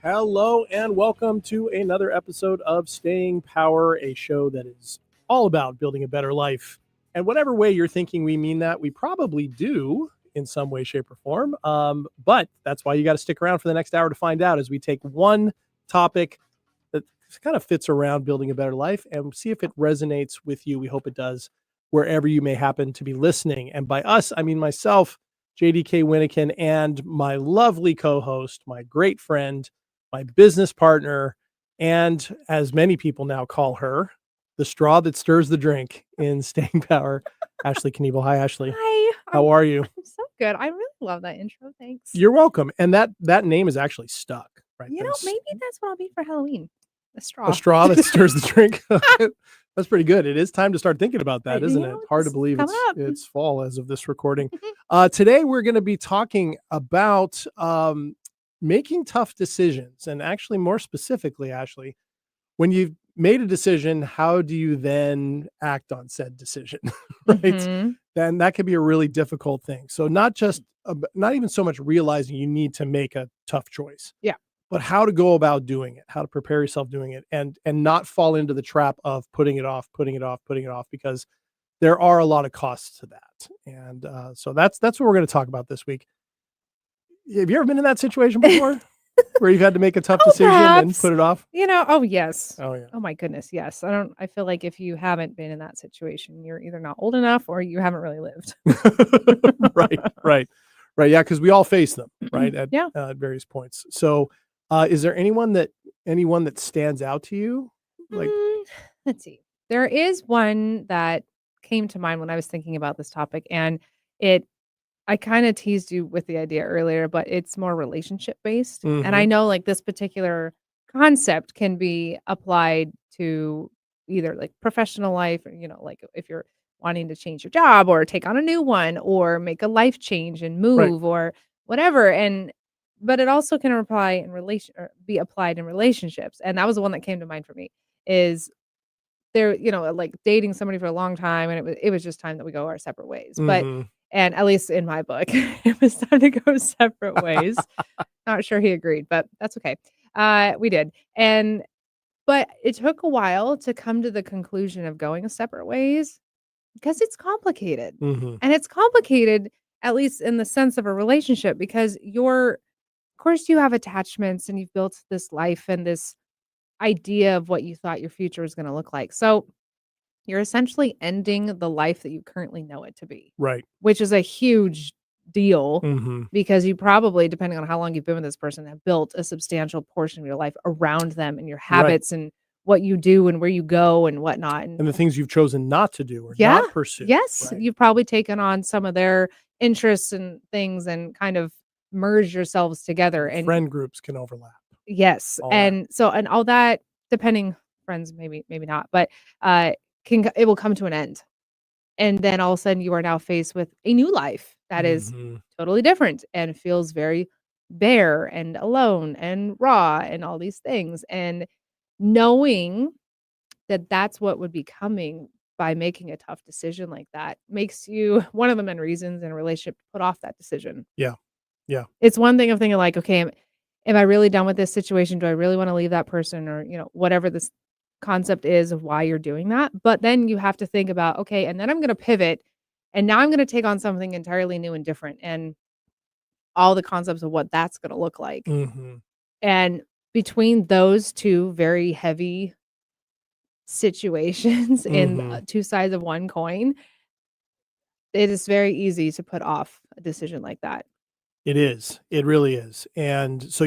Hello and welcome to another episode of Staying Power, a show that is all about building a better life. And whatever way you're thinking we mean that, we probably do in some way, shape, or form. But that's why you got to stick around for the next hour to find out as we take one topic that kind of fits around building a better life and see if it resonates with you. We hope it does wherever you may happen to be listening. And by us, I mean myself, JDK Winnikin, and my lovely co-host, my great friend, my business partner, and as many people now call her, the straw that stirs the drink in Staying Power, Ashley Knievel. Hi, Ashley. Hi. How are you? I'm so good. I really love that intro. Thanks. You're welcome. And that name is actually stuck, right? Maybe that's what I'll be for Halloween. A straw. A straw that stirs the drink. That's pretty good. It is time to start thinking about that, isn't it? Hard to believe it's fall as of this recording. Today, we're going to be talking about making tough decisions. And actually, more specifically, Ashley, when you've made a decision, how do you then act on said decision? Right? Mm-hmm. Then that can be a really difficult thing. So not even so much realizing you need to make a tough choice. Yeah. But how to go about doing it, how to prepare yourself doing it, and not fall into the trap of putting it off, because there are a lot of costs to that. And so that's what we're going to talk about this week. Have you ever been in that situation before where you've had to make a tough decision and put it off? Oh, yes. Oh, yeah. Oh, my goodness. Yes. I feel like if you haven't been in that situation, you're either not old enough or you haven't really lived. Right. Yeah. Because we all face them, right? At various points. So is there anyone that stands out to you? Let's see. There is one that came to mind when I was thinking about this topic, and I kind of teased you with the idea earlier, but it's more relationship based. Mm-hmm. And I know like this particular concept can be applied to either like professional life, or, like if you're wanting to change your job or take on a new one or make a life change and move or whatever. But it also can be applied in relationships. And that was the one that came to mind for me is there, like dating somebody for a long time. And it was just time that we go our separate ways. Mm-hmm. And at least in my book, it was time to go separate ways. Not sure he agreed, but that's okay. We did. But it took a while to come to the conclusion of going separate ways because it's complicated. Mm-hmm. And it's complicated, at least in the sense of a relationship, because of course you have attachments and you've built this life and this idea of what you thought your future was going to look like. So you're essentially ending the life that you currently know it to be. Right. Which is a huge deal mm-hmm. because you probably, depending on how long you've been with this person, have built a substantial portion of your life around them and your habits and what you do and where you go and whatnot. And the things you've chosen not to do or not pursue. Yes. Right. You've probably taken on some of their interests and things and kind of merged yourselves together. And friend groups can overlap. Yes. And all that, depending, friends, maybe not, but it will come to an end. And then all of a sudden you are now faced with a new life that is totally different and feels very bare and alone and raw and all these things. And knowing that that's what would be coming by making a tough decision like that makes you one of the main reasons in a relationship to put off that decision. Yeah. Yeah. It's one thing of thinking like, okay, am I really done with this situation? Do I really want to leave that person? Or, whatever this concept is of why you're doing that. But then you have to think about, okay, and then I'm going to pivot and now I'm going to take on something entirely new and different and all the concepts of what that's going to look like. Mm-hmm. And between those two very heavy situations in two sides of one coin, it is very easy to put off a decision like that. It is. It really is. And so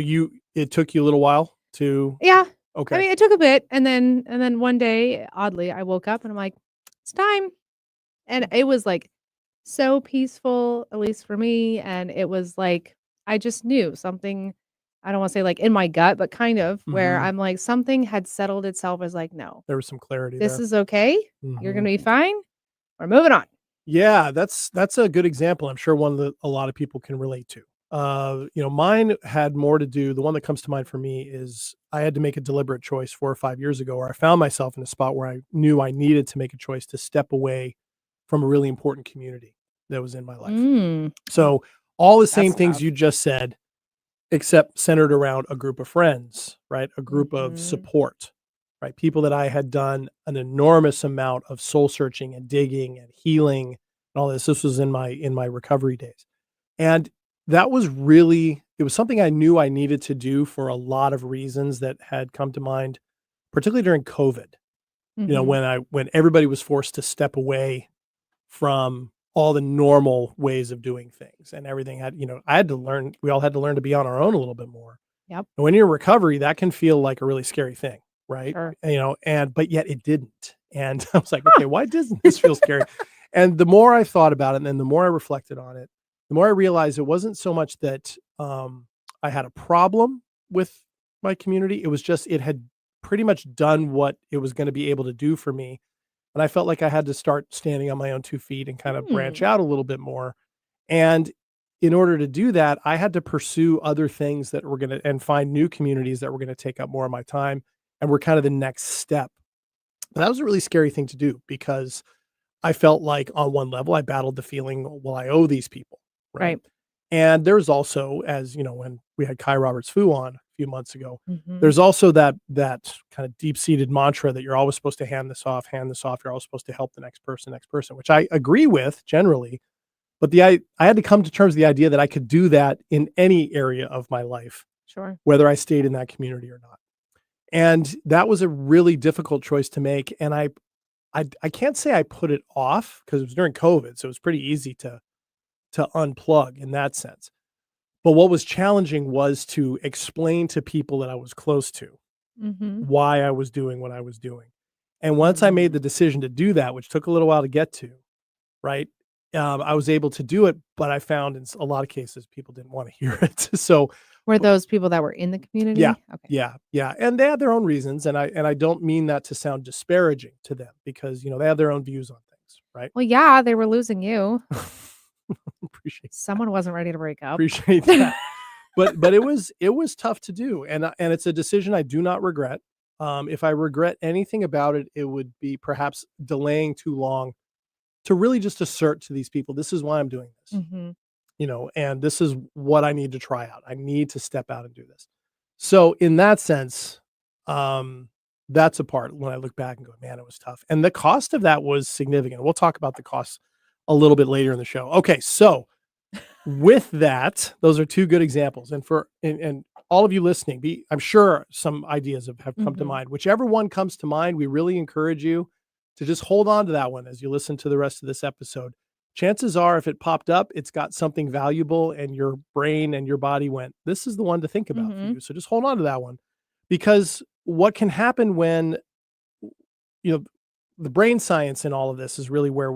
it took you a little while to. Yeah. Okay. I mean, it took a bit. And then one day, oddly, I woke up and I'm like, it's time. And it was like so peaceful, at least for me. And it was like, I just knew something, I don't want to say like in my gut, but kind of where I'm like, something had settled itself as like, no, there was some clarity. This there. is okay. You're going to be fine. We're moving on. Yeah, that's a good example. I'm sure one that a lot of people can relate to. Mine had more to do. The one that comes to mind for me is I had to make a deliberate choice 4 or 5 years ago, where I found myself in a spot where I knew I needed to make a choice to step away from a really important community that was in my life. Mm. So all the same That's things tough. you just said, except centered around a group of friends, right? A group of Mhm. support, right? People that I had done an enormous amount of soul searching and digging and healing and all this. This was in my recovery days. And that was really it was something I knew I needed to do for a lot of reasons that had come to mind, particularly during COVID. Mhm. When everybody was forced to step away from all the normal ways of doing things and everything I had to learn we all had to learn to be on our own a little bit more. Yep. And when you're in recovery, that can feel like a really scary thing, right? Sure. But yet it didn't. And I was like, okay, why doesn't this feel scary? And the more I thought about it and then the more I reflected on it, the more I realized it wasn't so much that I had a problem with my community. It was just it had pretty much done what it was going to be able to do for me, and I felt like I had to start standing on my own 2 feet and kind of branch Mm. out a little bit more. And in order to do that, I had to pursue other things that were gonna and find new communities that were gonna take up more of my time and were kind of the next step. And that was a really scary thing to do because I felt like on one level, I battled the feeling, well, I owe these people, right? Right. And there's also, as you know, when we had Kai Roberts Fu on a few months ago, Mhm. there's also that kind of deep-seated mantra that you're always supposed to hand this off. You're always supposed to help the next person, which I agree with generally. But I had to come to terms with the idea that I could do that in any area of my life, Sure. whether I stayed in that community or not. And that was a really difficult choice to make. And I can't say I put it off because it was during COVID, so it was pretty easy to unplug in that sense. But what was challenging was to explain to people that I was close to Mhm. why I was doing what I was doing. And once I made Mm. the decision to do that, which took a little while to get to, right? I was able to do it, but I found in a lot of cases people didn't want to hear it. So Were those people that were in the yeah, community? Okay. yeah, and they had their own reasons, and I don't mean that to sound disparaging to them because they have their own views on things, right? Well, yeah, they were losing you. Appreciate Someone wasn't ready to break up. appreciate that. But it was tough to do, and it's a decision I do not regret. If I regret anything about it, it would be perhaps delaying too long to really just assert to these people, this is why I'm doing this, Mhm. and this is what I need to try out. I need to step out and do this. So in that sense, um, that's a part when I look back and go, man, it was tough. And the cost of that was significant. We'll talk about the costs a little bit later in the show. Okay, so with that, those are 2 good examples, and all of you listening, I'm sure some ideas have come to Mhm. mind. Whichever one comes to mind, we really encourage you to just hold on to that one as you listen to the rest of this episode. Chances are, if it popped up, it's got something valuable, and your brain and your body went, "This is the one to think about for Mhm. you." So just hold on to that one, because what can happen when, you know, the brain science in all of this is really where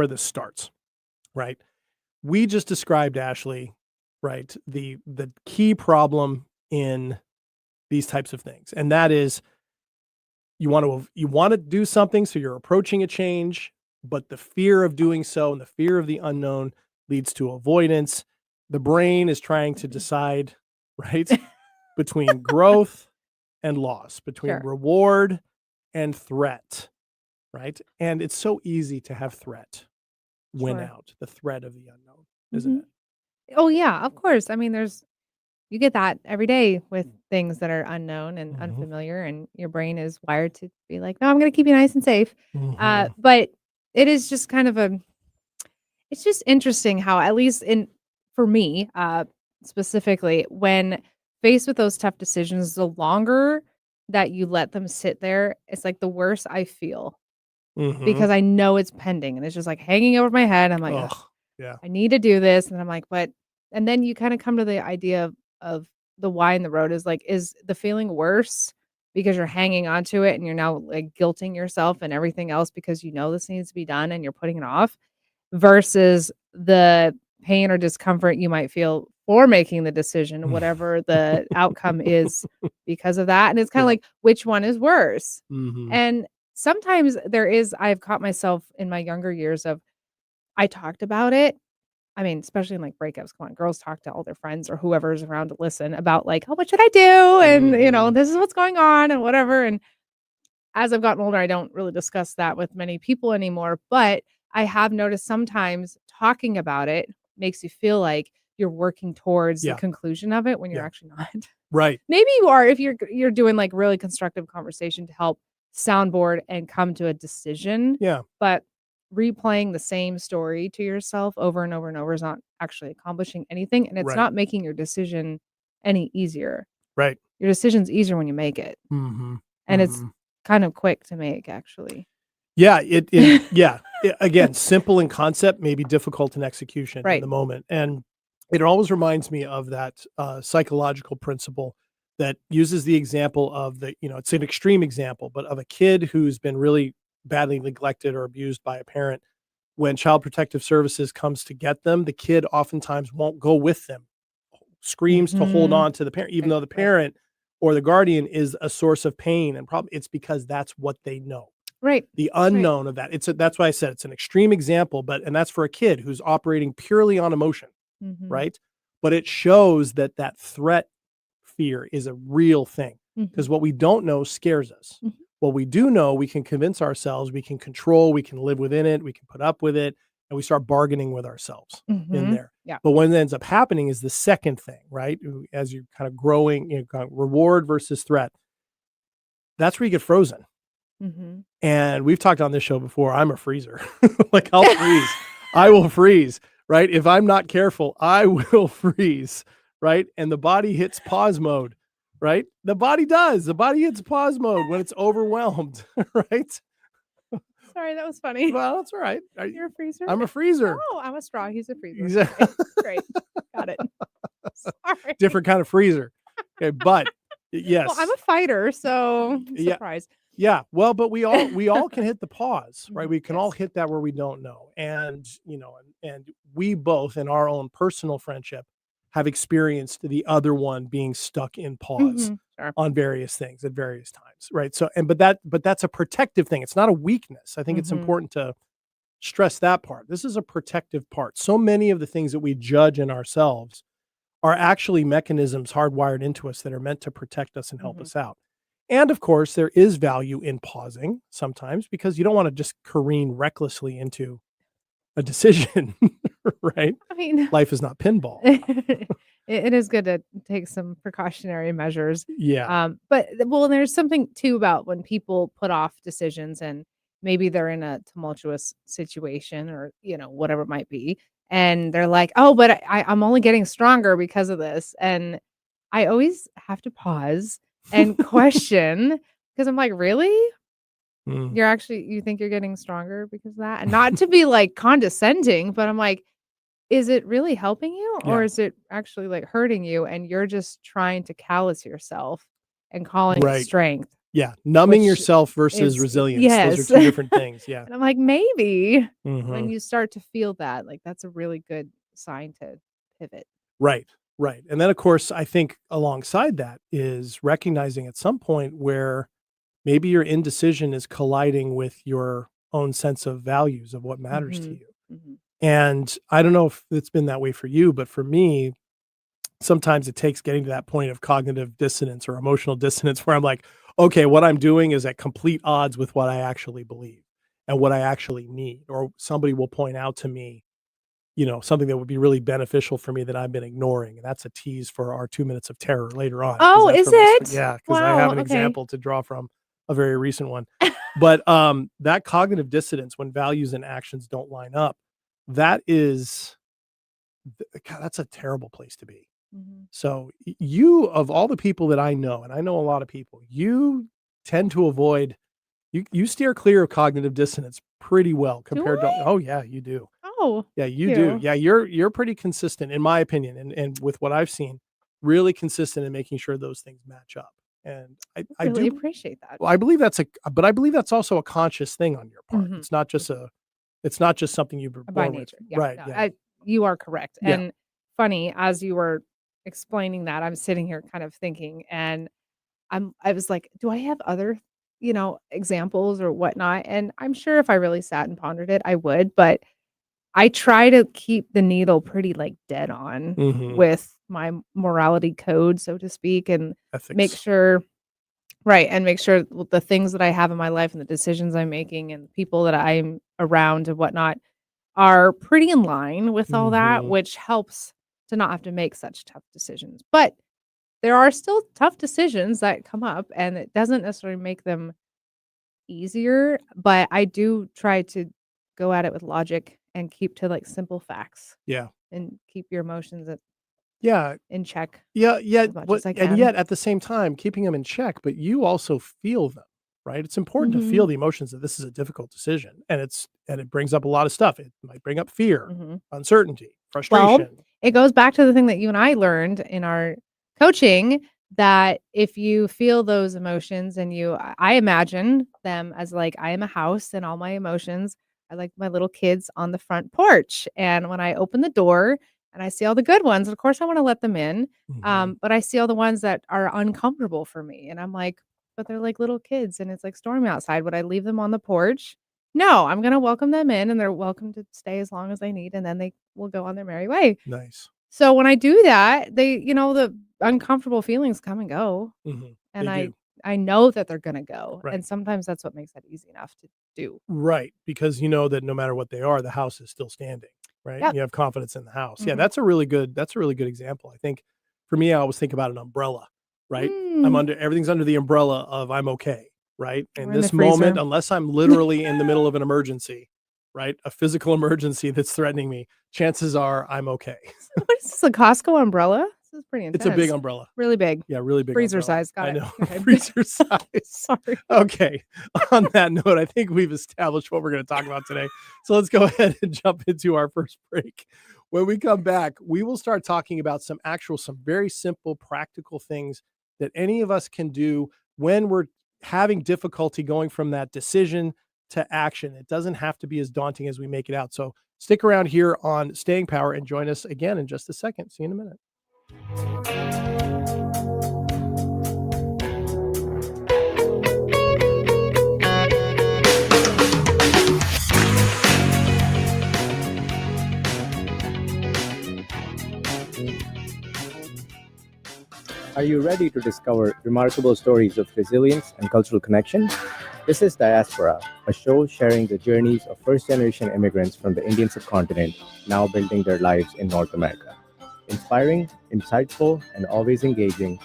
this starts, right? We just described, Ashley, right, the key problem in these types of things, and that is you want to do something, so you're approaching a change, but the fear of doing so and the fear of the unknown leads to avoidance. The brain is trying to decide, right, between growth and loss, between Sure. reward and threat, right? And it's so easy to have threat win Sure. out, the threat of the unknown, isn't Mhm. it? Oh, yeah, of course. I mean, you get that every day with things that are unknown and Mhm. unfamiliar, and your brain is wired to be like, "No, I'm gonna keep you nice and safe." Mhm. But it is just kind of it's just interesting how, at least for me, specifically, when faced with those tough decisions, the longer that you let them sit there, it's like the worse I feel Mhm. because I know it's pending and it's just like hanging over my head. I'm like, "Ugh, Ugh, yeah. I need to do this." And I'm like, "But," and then you kind of come to the idea of the why in the road is the feeling worse because you're hanging on to it and you're now like guilting yourself and everything else because you know this needs to be done and you're putting it off versus the pain or discomfort you might feel for making the decision, whatever the outcome is because of that. And it's kind of Yeah. like, which one is worse? Mhm. And sometimes I've caught myself in my younger years of I talked about it I mean, especially in like breakups, come on, girls talk to all their friends or whoever's around to listen about like, oh, what should I do? And Mhm. this is what's going on and whatever. And as I've gotten older, I don't really discuss that with many people anymore. But I have noticed sometimes talking about it makes you feel like you're working towards the Yeah. conclusion of it when you're Yeah. actually not. Right. Maybe you are if you're doing like really constructive conversation to help soundboard and come to a decision, Yeah. but replaying the same story to yourself over and over and over is not actually accomplishing anything, and it's Right. not making your decision any easier. Right. Your decision's easier when you make it, Mhm. and it's Mhm. kind of quick to make actually. Yeah, yeah. Again, simple in concept, maybe difficult in execution in Right. the moment. And it always reminds me of that psychological principle that uses the example of it's an extreme example, but of a kid who's been really badly neglected or abused by a parent. When Child Protective Services comes to get them, the kid oftentimes won't go with them, screams to hold Mhm. on to the parent, even Right, though the right. parent or the guardian is a source of pain. And probably it's because that's what they know, Right. the Right. unknown of that. That's why I said it's an extreme example, and that's for a kid who's operating purely on emotion, Mhm. right? But it shows that threat fear is a real thing, because Mhm. what we don't know scares us. Mhm. What we do know, we can convince ourselves, we can control, we can live within it, we can put up with it, and we start bargaining with ourselves in Mhm. there. Yeah. But what ends up happening is the second thing, right? As you're kind of growing, kind of reward versus threat. That's where you get frozen. Mhm. And we've talked on this show before. I'm a freezer. Like I'll freeze. I will freeze, right? If I'm not careful, I will freeze, right? And the body hits pause mode, right? The body does. The body hits pause mode when it's overwhelmed, right? Sorry, that was funny. Well, that's all right. You're a freezer? I'm a freezer. Oh, I'm a straw, he's a freezer. He's a Okay, great. Got it. Sorry. different kind of freezer. Okay, but Well, I'm yes. a fighter, so Yeah. surprise. Yeah, well, but we all can hit the pause, right? Mhm. We can all Yes. hit that where we don't know. And, and we both in our own personal friendship have experienced the other one being stuck in pause Mhm. Sure. on various things at various times, right? So but that's a protective thing. It's not a weakness. I think it's Mhm. important to stress that part. This is a protective part. So many of the things that we judge in ourselves are actually mechanisms hardwired into us that are meant to protect us and help Mhm. us out. And of course, there is value in pausing sometimes, because you don't want to just careen recklessly into a decision, right? I mean, Life is not pinball. it is good to take some precautionary measures. Yeah. But well, there's something too about when people put off decisions and maybe they're in a tumultuous situation or, whatever it might be. And they're like, oh, but I'm only getting stronger because of this. And I always have to pause and question because I'm like, really? Mm. You think you're getting stronger because of that? And not to be like condescending, but I'm like, is it really helping you or Yeah. is it actually, like, hurting you and you're just trying to callous yourself and calling it Right. strength, Yeah. Numbing which yourself versus is resilience. Those are yes. two different things. Yeah. And I'm like, maybe when Mhm. you start to feel that, like, that's a really good sign to pivot. Right. Right. And then, of course, I think alongside that is recognizing at some point where maybe your indecision is colliding with your own sense of values of what matters to Mhm. you. Mhm. And I don't know if it's been that way for you, but for me, sometimes it takes getting to that point of cognitive dissonance or emotional dissonance where I'm like, okay, what I'm doing is at complete odds with what I actually believe and what I actually need. Or somebody will point out to me, something that would be really beneficial for me that I've been ignoring. And that's a tease for our 2 minutes of terror later on, because Oh, that's is where it? yeah, because I have Wow, an okay. example to draw from, a very recent one. But that cognitive dissonance, when values and actions don't line up, that is, God, that's a terrible place to be. Mhm. So you, of all the people that I know, and I know a lot of people, you tend to avoid, you steer clear of cognitive dissonance pretty well Do compared to, I? oh yeah, you do. Oh, Yeah, thank you do. you. Yeah, you're pretty consistent in my opinion, and with what I've seen, really consistent in making sure those things match up. And I Really do, appreciate that. well, I believe but I believe that's also a conscious thing on your part. Mhm. It's not just something you were By born with. nature, yeah, Right. no, Yeah. you are correct, Yeah. and funny, as you were explaining that, I'm sitting here kind of thinking, and I was like, "Do I have other, examples or whatnot?" And I'm sure if I really sat and pondered it, I would, but I try to keep the needle pretty like dead on with my morality code, so to speak, and make Ethics. sure right, and make sure the things that I have in my life and the decisions I'm making and the people that I'm around and whatnot are pretty in line with all that, which helps to not have to make such tough decisions. But there are still tough decisions that come up, and it doesn't necessarily make them easier, but I do try to go at it with logic and keep to, like, simple facts Yeah. and keep your emotions Yeah. in check Yeah, as much as I and can. yet at the same time, keeping them in check, but you also feel them, right? It's important to feel the emotions that this is a difficult decision, and it brings up a lot of stuff. It might bring up fear, uncertainty, Well, frustration. it goes back to the thing that you and I learned in our coaching that if you feel those emotions and I imagine them as like I am a house and all my emotions are like my little kids on the front porch. And when I open the door and I see all the good ones, of course I want to let them in. But I see all the ones that are uncomfortable for me. And I'm like, but they're like little kids and it's like stormy outside. Would I leave them on the porch? No, I'm gonna welcome them in, and they're welcome to stay as long as they need, and then they will go on their merry way. Nice. So when I do that, the uncomfortable feelings come and go, and They do. I know that they're gonna go, Right. and sometimes that's what makes that easy enough to do. Right, because you know that no matter what they are, the house is still standing, right? Yep. You have confidence in the house. Yeah, Mhm. that's a really good example. I think for me, I always think about an umbrella, right? Mm. Everything's under the umbrella of I'm okay, right? In Or in the this moment, freezer. unless I'm literally in the middle of an emergency, right? A physical emergency that's threatening me, chances are I'm okay. What is this, a Costco umbrella? This is pretty It's a big intense. umbrella. Really big. Yeah, really big Freezer umbrella. size, got I it. know. Go ahead. Freezer size. Sorry. Okay. On that note, I think we've established what we're going to talk about today. So let's go ahead and jump into our first break. When we come back, we will start talking about some very simple, practical things that any of us can do when we're having difficulty going from that decision to action. It doesn't have to be as daunting as we make it out. So stick around here on Staying Power and join us again in just a second. See you in a minute. Are you ready to discover remarkable stories of resilience and cultural connection? This is Diaspora, a show sharing the journeys of first-generation immigrants from the Indian subcontinent now building their lives in North America. Inspiring, insightful, and always engaging,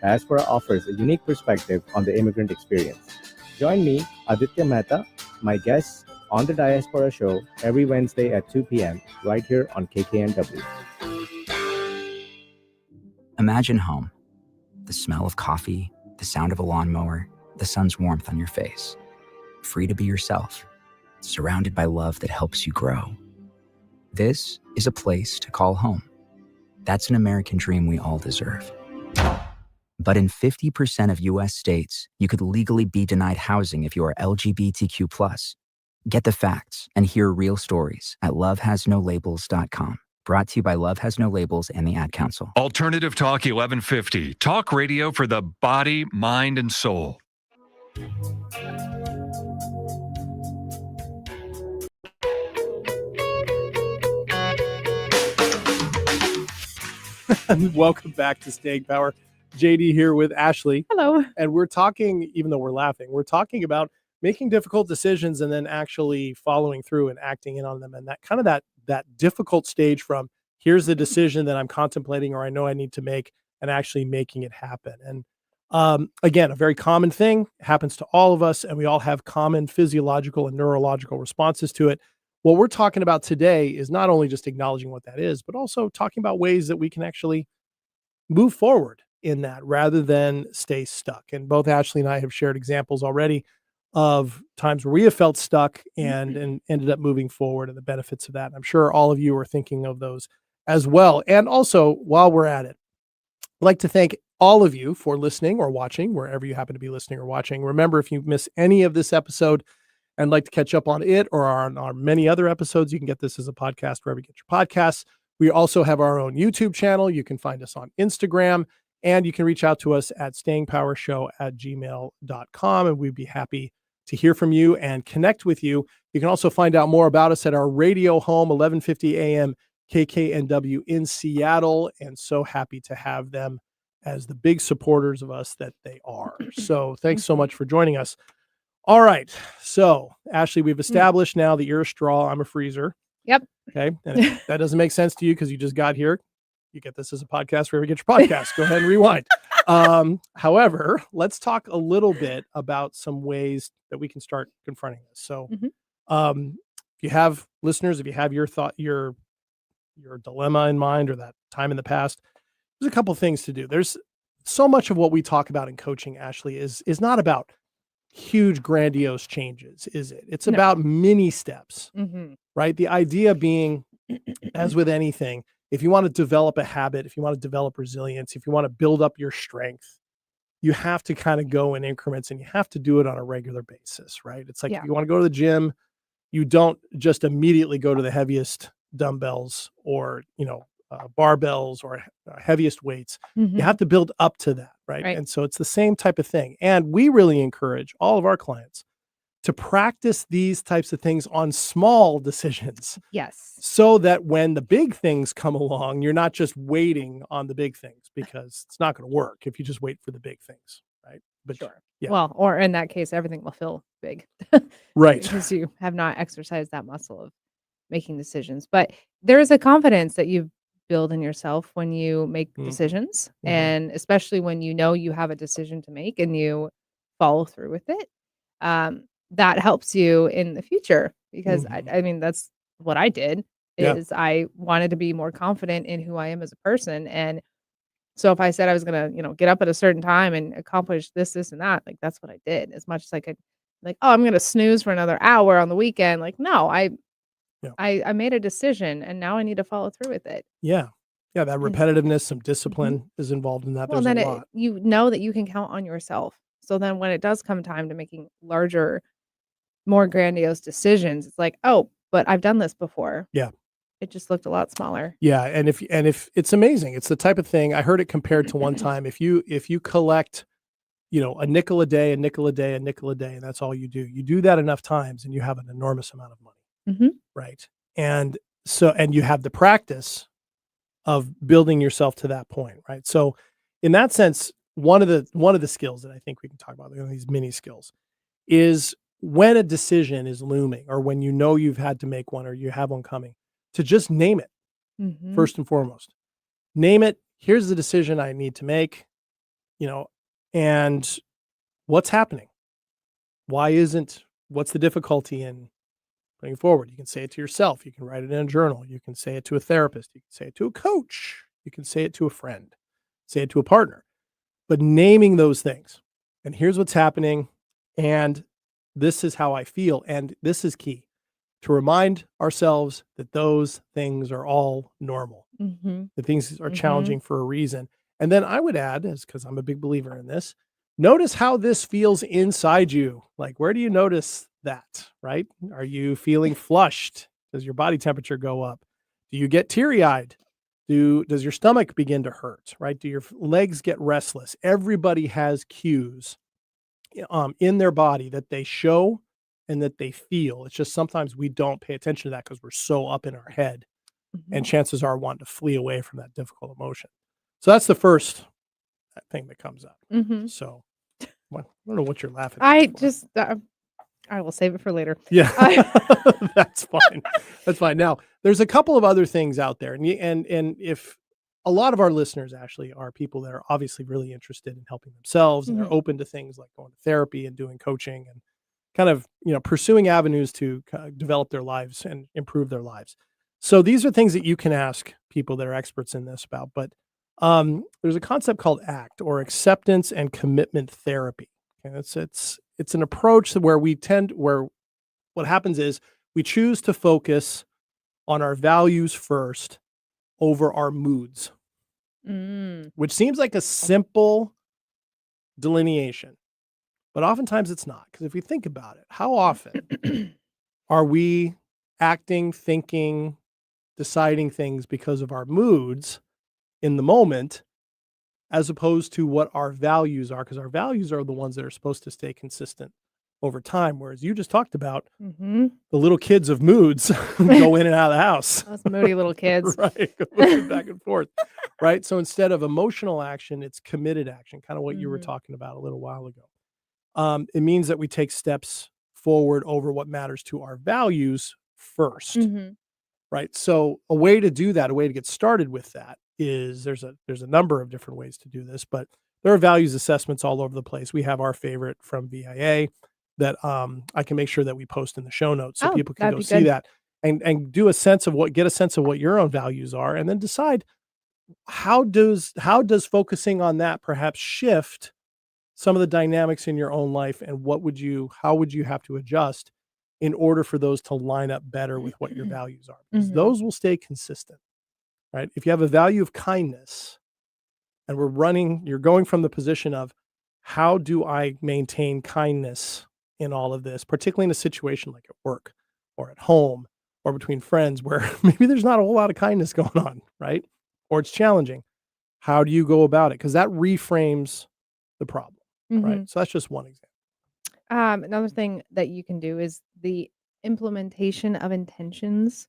Diaspora offers a unique perspective on the immigrant experience. Join me, Aditya Mehta, my guests on the Diaspora Show every Wednesday at 2 p.m. right here on KKNW. Imagine home. The smell of coffee, the sound of a lawnmower, the sun's warmth on your face. Free to be yourself, surrounded by love that helps you grow. This is a place to call home. That's an American dream we all deserve. But in 50% of US states, you could legally be denied housing if you are LGBTQ+. Get the facts and hear real stories at lovehasnolabels.com. Brought to you by Love Has No Labels and the Ad Council. Alternative Talk 1150. Talk radio for the body, mind, and soul. Welcome back to Staying Power. JD here with Ashley. Hello. And we're talking, even though we're laughing, we're talking about making difficult decisions and then actually following through and acting in on them. And that kind of that difficult stage from here's the decision that I'm contemplating or I know I need to make and actually making it happen. And again, a very common thing happens to all of us, and we all have common physiological and neurological responses to it. What we're talking about today is not only just acknowledging what that is, but also talking about ways that we can actually move forward in that rather than stay stuck. And both Ashley and I have shared examples already of times where we have felt stuck and ended up moving forward and the benefits of that. I'm sure all of you are thinking of those as well. And also, while we're at it, I'd like to thank all of you for listening or watching, wherever you happen to be listening or watching. Remember, if you miss any of this episode and like to catch up on it or on our many other episodes, you can get this as a podcast wherever you get your podcasts. We also have our own YouTube channel. You can find us on Instagram, and you can reach out to us at stayingpowershow@gmail.com, and we'd be happy to hear from you and connect with you. You can also find out more about us at our radio home, 1150 AM KKNW in Seattle, and so happy to have them as the big supporters of us that they are. So thanks so much for joining us. All right. So, Ashley, we've established now that you're a straw, I'm a freezer. Yep. Okay. And if that doesn't make sense to you because you just got here, you get this as a podcast wherever you get your podcast. Go ahead and rewind. However, let's talk a little bit about some ways that we can start confronting this. So, if you have listeners, if you have your thought, your dilemma in mind, or that time in the past, there's a couple of things to do. There's so much of what we talk about in coaching, Ashley, is not about huge, grandiose changes, is it? It's about mini steps, right? The idea being, as with anything, if you want to develop a habit, if you want to develop resilience, if you want to build up your strength, you have to kind of go in increments, and you have to do it on a regular basis, right? It's like if you want to go to the gym, you don't just immediately go to the heaviest dumbbells or, barbells or heaviest weights. You have to build up to that, right? And so it's the same type of thing. And we really encourage all of our clients to practice these types of things on small decisions. Yes. So that when the big things come along, you're not just waiting on the big things, because it's not going to work if you just wait for the big things, right? But yeah. Well, or in that case, everything will feel big. Right. Because you have not exercised that muscle of making decisions. But there is a confidence that you build in yourself when you make decisions, and especially when you know you have a decision to make and you follow through with it. That helps you in the future, because I mean, that's what I did, is I wanted to be more confident in who I am as a person. And so if I said I was going to, get up at a certain time and accomplish this, and that, like, that's what I did, as much as I could. Like, oh, I'm going to snooze for another hour on the weekend. Like, no, I made a decision, and now I need to follow through with it. Yeah. Yeah. That repetitiveness, some discipline is involved in that. Well, There's then a lot. you know that you can count on yourself. So then when it does come time to making larger, more grandiose decisions, it's like, oh, but I've done this before. Yeah. It just looked a lot smaller. Yeah. And if it's amazing, it's the type of thing, I heard it compared to one time. If you collect, a nickel a day, a nickel a day, a nickel a day, and that's all you do that enough times, and you have an enormous amount of money. Right. And you have the practice of building yourself to that point. Right. So in that sense, one of the skills that I think we can talk about, these mini skills, is when a decision is looming, or when you've had to make one, or you have one coming, to just name it. First and foremost, name it. Here's the decision I need to make, and what's happening. What's the difficulty in putting forward? You can say it to yourself. You can write it in a journal. You can say it to a therapist. You can say it to a coach. You can say it to a friend, say it to a partner, but naming those things. And here's what's happening. And this is how I feel. And this is key, to remind ourselves that those things are all normal. The things are challenging for a reason. And then I would add, because I'm a big believer in this, notice how this feels inside you. Like, where do you notice that, right? Are you feeling flushed? Does your body temperature go up? Do you get teary-eyed? Does your stomach begin to hurt, right? Do your legs get restless? Everybody has cues in their body that they show and that they feel. It's just sometimes we don't pay attention to that because we're so up in our head, and chances are wanting to flee away from that difficult emotion. So that's the first thing that comes up. So I don't know what you're laughing at. I will save it for later. Yeah, that's fine. That's fine. Now, there's a couple of other things out there. And if a lot of our listeners actually are people that are obviously really interested in helping themselves, and they're open to things like going to therapy and doing coaching, and kind of, pursuing avenues to develop their lives and improve their lives. So these are things that you can ask people that are experts in this about. But there's a concept called ACT, or acceptance and commitment therapy. And it's an approach where what happens is we choose to focus on our values first over our moods, which seems like a simple delineation, but oftentimes it's not. Because if we think about it, how often are we acting, thinking, deciding things because of our moods in the moment, as opposed to what our values are? Because our values are the ones that are supposed to stay consistent over time. Whereas you just talked about Mm-hmm. the little kids of moods go in and out of the house. Those moody little kids. Right. Go moving back and forth. Right. So instead of emotional action, it's committed action, kind of what you were Mhm. talking about a little while ago. It means that we take steps forward over what matters to our values first. Mm-hmm. Right. So a way to do that, a way to get started with that is there's a number of different ways to do this, but there are values assessments all over the place. We have our favorite from VIA that I can make sure that we post in the show notes so Oh, people can that'd go be see good. that and get a sense of what your own values are, and then decide how does focusing on that perhaps shift some of the dynamics in your own life, and how would you have to adjust in order for those to line up better with what your values are, because Mhm. those will stay consistent, right? If you have a value of kindness and you're going from the position of how do I maintain kindness in all of this, particularly in a situation like at work or at home or between friends where maybe there's not a whole lot of kindness going on, right? Or it's challenging. How do you go about it? Because that reframes the problem, right? Mhm. So that's just one example. Another thing that you can do is the implementation of intentions.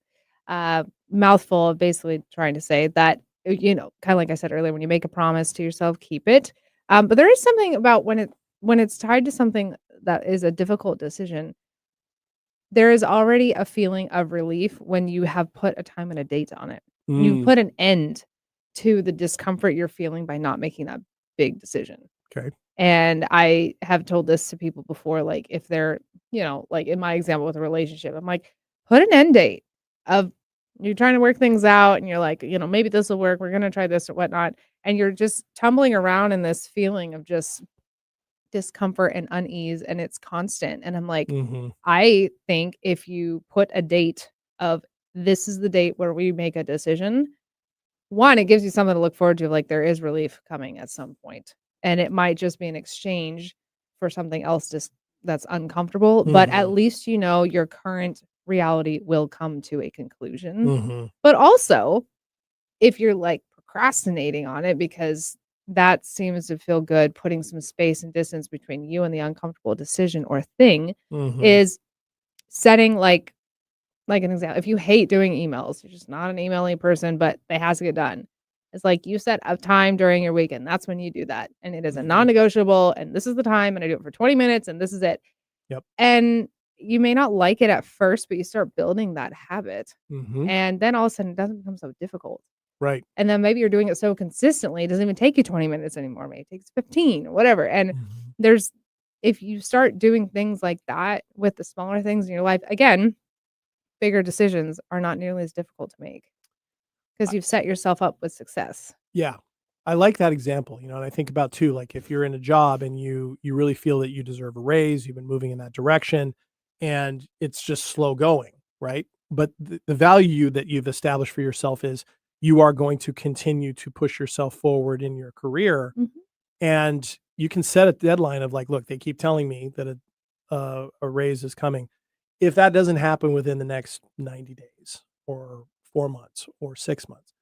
Mouthful of basically trying to say that, kind of like I said earlier, when you make a promise to yourself, keep it. But there is something about when it's tied to something that is a difficult decision, there is already a feeling of relief when you have put a time and a date on it. You've Mm, put an end to the discomfort you're feeling by not making that big decision. okay. And I have told this to people before, like, if they're, like in my example with a relationship, I'm like, put an end date of you're trying to work things out and you're like, maybe this will work. We're going to try this or whatnot. And you're just tumbling around in this feeling of just discomfort and unease, and it's constant. And I'm like, Mhm. I think if you put a date of this is the date where we make a decision, one, it gives you something to look forward to, like, there is relief coming at some point, and it might just be an exchange for something else just that's uncomfortable, but at Mhm. least you know your current reality will come to a conclusion. Mhm. But also, if you're, like, procrastinating on it because that seems to feel good, putting some space and distance between you and the uncomfortable decision or thing Mhm. is setting, like an example, if you hate doing emails, you're just not an emailing person, but they has to get done. It's like you set a time during your weekend. That's when you do that. And it is a Mhm. non-negotiable. And this is the time. And I do it for 20 minutes and this is it. Yep. And you may not like it at first, but you start building that habit. Mhm. And then all of a sudden it doesn't become so difficult. Right. And then maybe you're doing it so consistently, it doesn't even take you 20 minutes anymore. Maybe it takes 15 or whatever. And Mhm. there's, if you start doing things like that with the smaller things in your life, again, bigger decisions are not nearly as difficult to make because you've set yourself up with success. Yeah. I like that example, and I think about too, like if you're in a job and you really feel that you deserve a raise, you've been moving in that direction and it's just slow going, right? But the value that you've established for yourself is you are going to continue to push yourself forward in your career, Mhm. and you can set a deadline of like, look, they keep telling me that a raise is coming. If that doesn't happen within the next 90 days or 4 months or 6 months,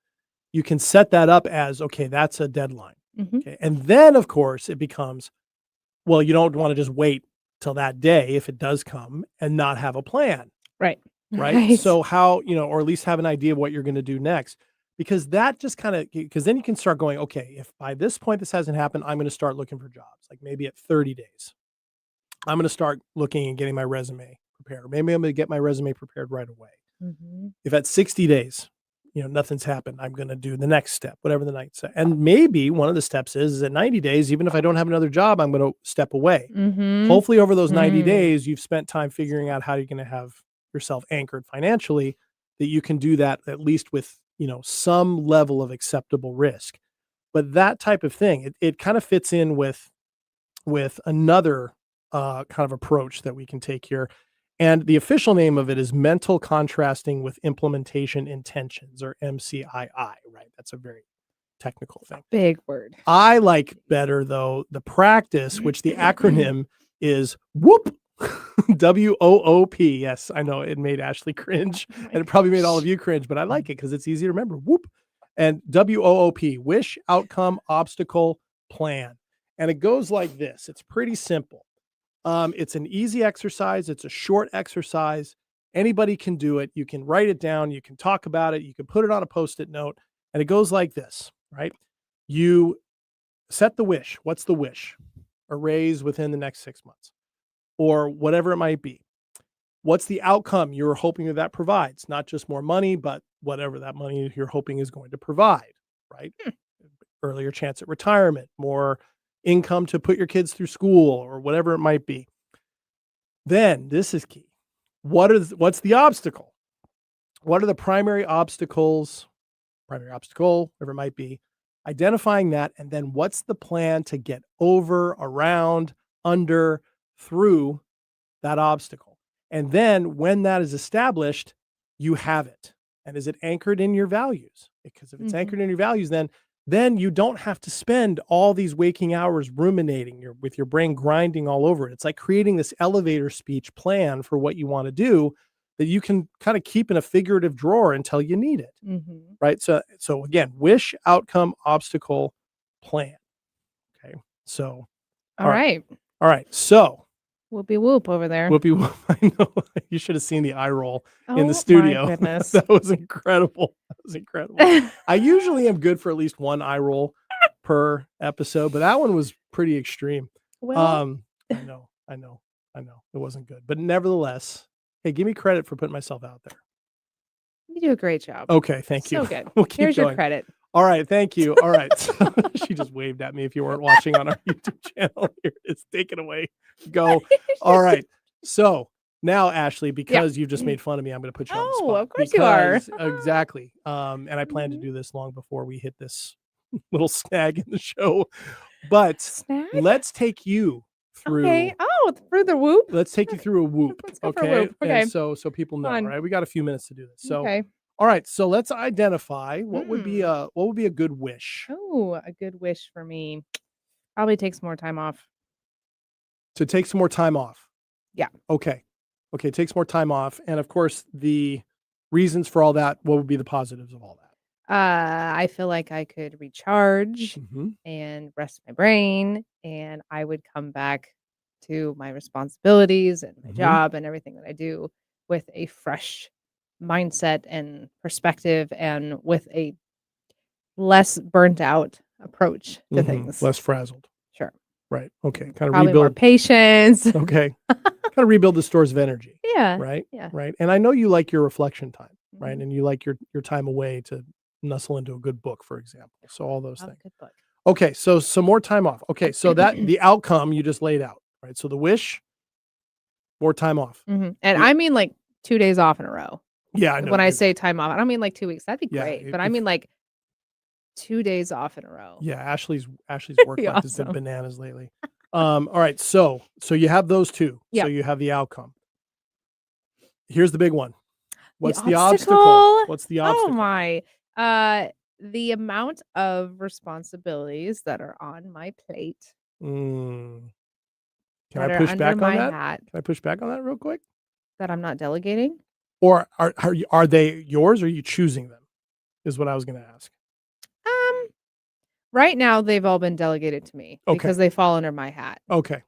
you can set that up as, okay, that's a deadline. Mhm. Okay. And then of course it becomes, well, you don't want to just wait till that day if it does come and not have a plan, Right. right? Right. So how, or at least have an idea of what you're going to do next, because that just kind of, because then you can start going, okay, if by this point this hasn't happened, I'm going to start looking for jobs. Like maybe at 30 days, I'm going to start looking and getting my resume prepared. Maybe I'm going to get my resume prepared right away. Mhm. If at 60 days, nothing's happened, I'm going to do the next step, whatever the next step. And maybe one of the steps is at 90 days, even if I don't have another job, I'm going to step away. Mhm. Hopefully over those 90 Mm. days, you've spent time figuring out how you're going to have yourself anchored financially, that you can do that at least with, some level of acceptable risk. But that type of thing, it kind of fits in with another kind of approach that we can take here. And the official name of it is mental contrasting with implementation intentions, or MCII, right? That's a very technical thing. Big word. I like better though the practice, which the acronym is WHOOP. WOOP. Yes, I know it made Ashley cringe, Oh my and it probably made all gosh. of you cringe, but I like it because it's easy to remember. Whoop. And WOOP, wish, outcome, obstacle, plan. And it goes like this. It's pretty simple. It's an easy exercise. It's a short exercise. Anybody can do it. You can write it down. You can talk about it. You can put it on a Post-it note. And it goes like this, right? You set the wish. What's the wish? A raise within the next 6 months or whatever it might be. What's the outcome you're hoping that provides? Not just more money, but whatever that money you're hoping is going to provide, right? Earlier chance at retirement, more income to put your kids through school or whatever it might be. Then this is key. What's the obstacle? What are the primary obstacles, primary obstacle, whatever it might be, identifying that, and then what's the plan to get over, around, under, through that obstacle? And then when that is established, you have it. And is it anchored in your values? Because if it's anchored in your values, then you don't have to spend all these waking hours ruminating with your brain grinding all over it. It's like creating this elevator speech plan for what you want to do that you can kind of keep in a figurative drawer until you need it. Right. So again, wish, outcome, obstacle, plan. Okay. So All right. All right. So Whoopie whoop over there. whoopie whoop. I know. You should have seen the eye roll in Oh, the studio. my goodness. That was incredible. That was incredible. I usually am good for at least one eye roll per episode, but that one was pretty extreme. Well, I know. It wasn't good, but nevertheless, hey, give me credit for putting myself out there. you do a great job. Okay, thank you. So good. We'll keep Here's going. your credit. All right, thank you. All right. She just waved at me if you weren't watching on our YouTube channel. Here, it's taken away. Go. All right. So now, Ashley, because you just made fun of me, I'm going to put you on the spot. of course you are. Exactly. And I plan to do this long before we hit this little snag in the show. But Snag? let's take you through. Okay. Oh, through the whoop. Let's take you through a whoop. Let's go for a Okay. whoop. Okay. And so people know, Fun. right? We got a few minutes to do this. So Okay. all right. So let's identify what would be a good wish. Oh, a good wish for me. Probably take some more time off. To take some more time off. Yeah. Okay. Take some more time off. And of course, the reasons for all that, what would be the positives of all that? I feel like I could recharge and rest my brain, and I would come back to my responsibilities and my job and everything that I do with a fresh mindset and perspective and with a less burnt out approach to things. Less frazzled. Sure. Right. Okay. Kind of Probably more rebuild. patience. Okay. Kind of rebuild the stores of energy. Yeah. Right. Yeah. Right. And I know you like your reflection time, right? And you like your time away to nestle into a good book, for example. So all those things. Good book. Okay. So some more time off. Okay. So that the outcome you just laid out, right? So the wish, more time off. And I mean like 2 days off in a row. Yeah. I know. When I say time off, I don't mean like 2 weeks. That'd be Yeah, great. But I mean like 2 days off in a row. Yeah, Ashley's work life has been awesome. bananas lately. All right, so you have those two. Yeah. So you have the outcome. Here's the big one. What's the obstacle? obstacle? What's the obstacle? Oh my. The amount of responsibilities that are on my plate Can that I are push under back my on that? hat Can I push back on that real quick? that I'm not delegating. Or are they yours or are you choosing them? Is what I was going to ask. Right now they've all been delegated to me Okay. because they fall under my hat. Okay.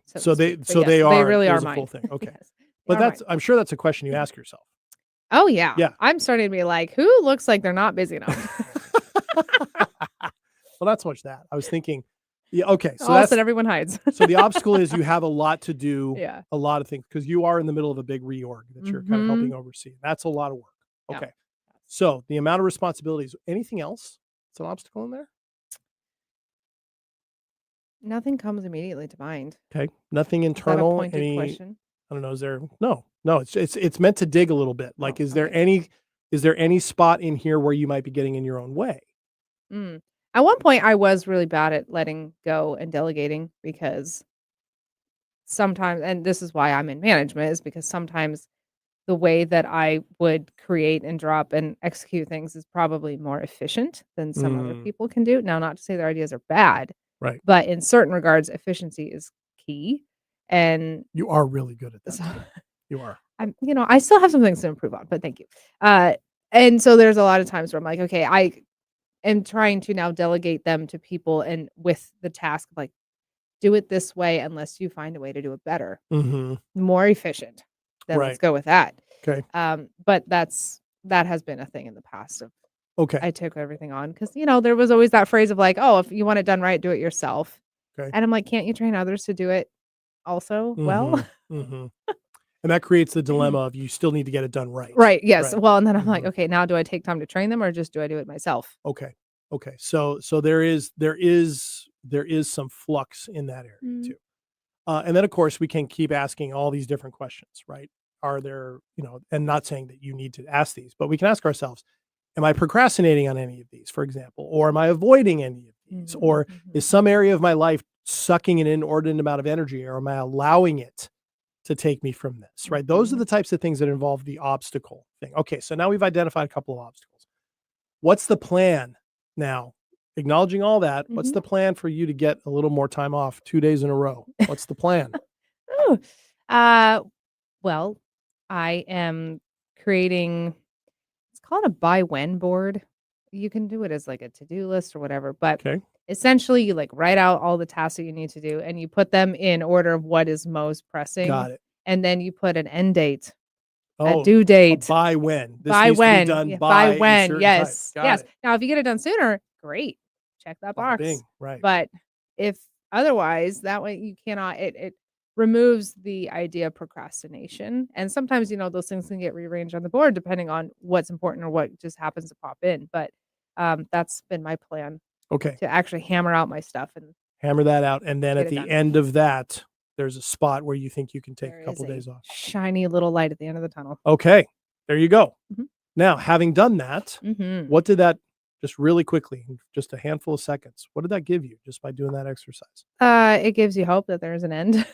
So So to they speak. so But they yes, are they really are there's a mine. full thing. Okay. Yes, they But are that's mine. I'm sure that's a question you ask yourself. Oh yeah. Yeah. I'm starting to be like, who looks like they're not busy enough? Well, not so much that. I was thinking, yeah, okay. So All of a that's sudden everyone hides. so the obstacle is you have a lot to do, Yeah. a lot of things, because you are in the middle of a big reorg that you're kind of helping oversee. That's a lot of work. Yeah. Okay. So the amount of responsibilities, anything else? It's an obstacle in there? Nothing comes immediately to mind. Okay. Nothing Is that a internal. pointed Any question? I don't know, is there no, it's meant to dig a little bit. Like, Oh, is there okay. any spot in here where you might be getting in your own way? Mm. At one point, I was really bad at letting go and delegating because sometimes, and this is why I'm in management, is because sometimes the way that I would create and drop and execute things is probably more efficient than some other people can do. Now, not to say their ideas are bad, Right. but in certain regards, efficiency is key. And You are really good at that. so too. You are. I still have some things to improve on, but thank you. And so there's a lot of times where I'm like, okay, I am trying to now delegate them to people and with the task of like do it this way unless you find a way to do it better, Mm-hmm. more efficient. Then Right. let's go with that. Okay. But that has been a thing in the past of Okay. I took everything on because there was always that phrase of like, oh, if you want it done right, do it yourself. Okay. And I'm like, can't you train others to do it also? Well, Mm-hmm. And that creates the dilemma of you still need to get it done right. right. Yes. Right. Well, and then I'm like, Mhm. okay, now do I take time to train them or just do I do it myself? Okay. So there is some flux in that area Mm. too. And then of course we can keep asking all these different questions, right? Are there, and not saying that you need to ask these, but we can ask ourselves, am I procrastinating on any of these, for example, or am I avoiding any of these? Or is some area of my life sucking an inordinate amount of energy, or am I allowing it to take me from this, right? Those are the types of things that involve the obstacle thing. Okay, so now we've identified a couple of obstacles. What's the plan now? Acknowledging all that, what's the plan for you to get a little more time off 2 days in a row? What's the plan? Ooh. Well, I am creating, it's called a by when board. You can do it as like a to-do list or whatever, but Okay. essentially you like write out all the tasks that you need to do and you put them in order of what is most pressing. Got it. And then you put an end date, Oh, a due date. by when? This By needs to be when? done Yeah, by by a when? certain Yes. time. Got Yes. it. Now, if you get it done sooner, great. Check that Bada box. bing. Right. But if otherwise, that way you cannot, it removes the idea of procrastination. And sometimes, those things can get rearranged on the board depending on what's important or what just happens to pop in. But that's been my plan Okay. to actually hammer out my stuff. And Hammer that out. And then Get at it the done. end of that, there's a spot where you think you can take there a is couple days off. shiny little light at the end of the tunnel. Okay. There you go. Mhm. Now, having done that, Mm-hmm. what did that, just really quickly, in just a handful of seconds, what did that give you just by doing that exercise? It gives you hope that there's an end,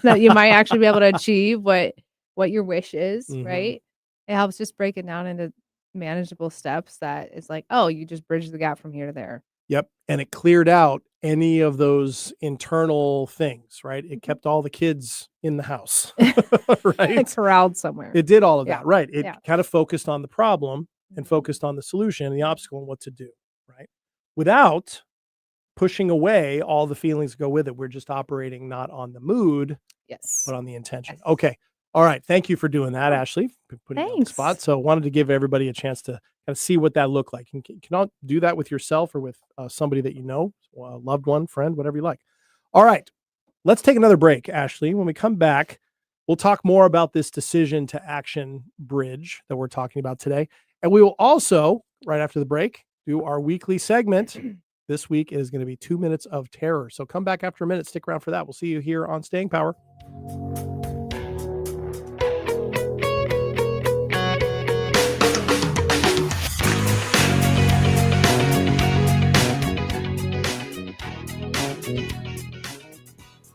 that you might actually be able to achieve what your wish is, Mhm. right? It helps just break it down into manageable steps that is like, oh, you just bridge the gap from here to there. Yep. And it cleared out any of those internal things, right? It kept all the kids in the house, right? Corralled somewhere. It did all of Yeah. that, right? It Yeah. kind of focused on the problem and Mhm. focused on the solution and the obstacle and what to do, right? Without pushing away all the feelings that go with it. We're just operating not on the mood, Yes. but on the intention. Yes. Okay. All right. Thank you for doing that, Oh, Ashley. For putting you on the spot. thanks. So wanted to give everybody a chance to kind of see what that looked like. And can you do that with yourself or with somebody that you know, a loved one, friend, whatever you like. All right. Let's take another break, Ashley. When we come back, we'll talk more about this decision to action bridge that we're talking about today. And we will also, right after the break, do our weekly segment. This week is going to be 2 minutes of terror. So come back after a minute. Stick around for that. We'll see you here on Staying Power.